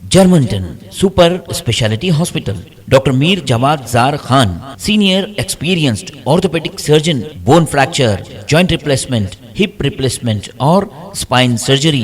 Germanton super speciality hospital, doctor Mir Jawad Jar Khan, senior experienced orthopedic surgeon, bone fracture, joint replacement, hip replacement और spine surgery.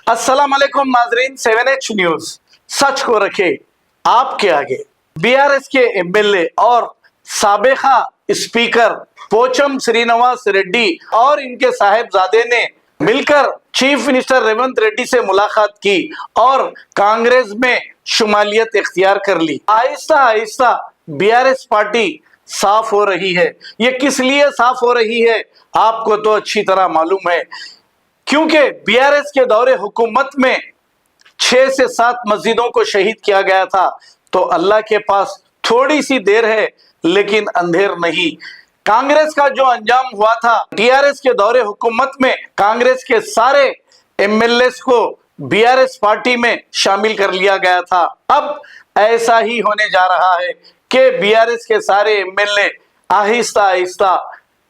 अस्सलाम वालेकुम नाजरीन, 7H news सच को रखे आपके आगे। बीआरएस के एमएलए और साबिका स्पीकर पोचम श्रीनिवास रेड्डी और इनके साहिबजादे ने मिलकर चीफ मिनिस्टर रेवंत रेड्डी से मुलाकात की और कांग्रेस में शुमालियत इख्तियार कर ली। आहिस्ता आहिस्ता बीआरएस पार्टी साफ हो रही है। ये किस लिए साफ हो रही है आपको तो अच्छी तरह मालूम है, क्योंकि बीआरएस के दौरे हुकूमत में 6 से 7 मस्जिदों को शहीद किया गया था। तो अल्लाह के पास थोड़ी सी देर है लेकिन अंधेर नहीं। कांग्रेस का जो अंजाम हुआ था, टीआरएस के दौरे हुकूमत में कांग्रेस के सारे एमएलएस को बीआरएस पार्टी में शामिल कर लिया गया था। अब ऐसा ही होने जा रहा है कि बीआरएस के सारे एमएलए आहिस्ता आहिस्ता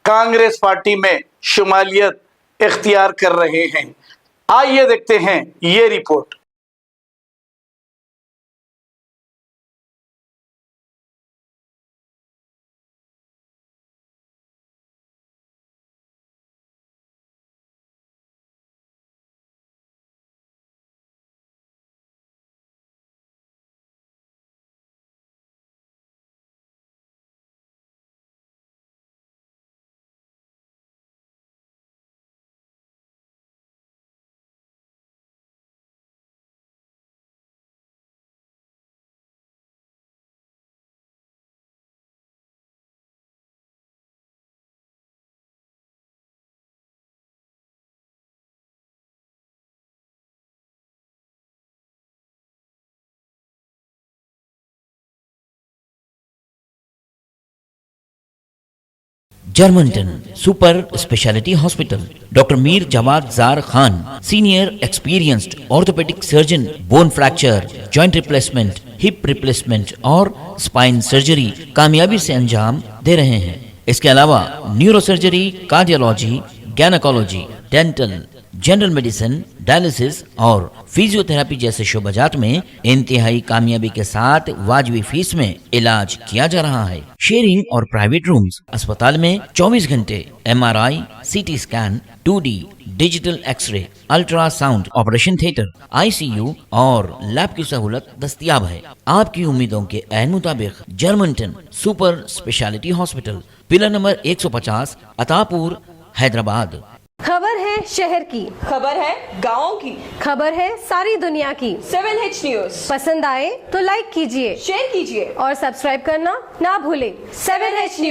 कांग्रेस पार्टी में शुमालियत इख्तियार कर रहे हैं। आइए देखते हैं ये report. Germanten super speciality hospital, doctor Mir Jawad Jar Khan, senior experienced orthopedic surgeon, bone fracture, joint replacement, hip replacement और स्पाइन सर्जरी कामयाबी से अंजाम दे रहे हैं। इसके अलावा neuro surgery, cardiology, gynaecology, dental, general medicine, dialysis और फिजियोथेरेपी जैसे शोबाजात में इंतहाई कामयाबी के साथ वाजिबी फीस में इलाज किया जा रहा है। शेयरिंग और प्राइवेट रूम्स, अस्पताल में 24 घंटे MRI, CT scan, 2D digital x ray, ultrasound, operation theatre, ICU और लैब की सहूलत दस्तयाब है। आपकी उम्मीदों के ऐन मुताबिक Germanten super speciality hospital, pillar number 150, Attapur, Hyderabad. खबर है शहर की, खबर है गाँव की, खबर है सारी दुनिया की। 7H न्यूज पसंद आए तो लाइक कीजिए, शेयर कीजिए और सब्सक्राइब करना ना भूलें। 7H news.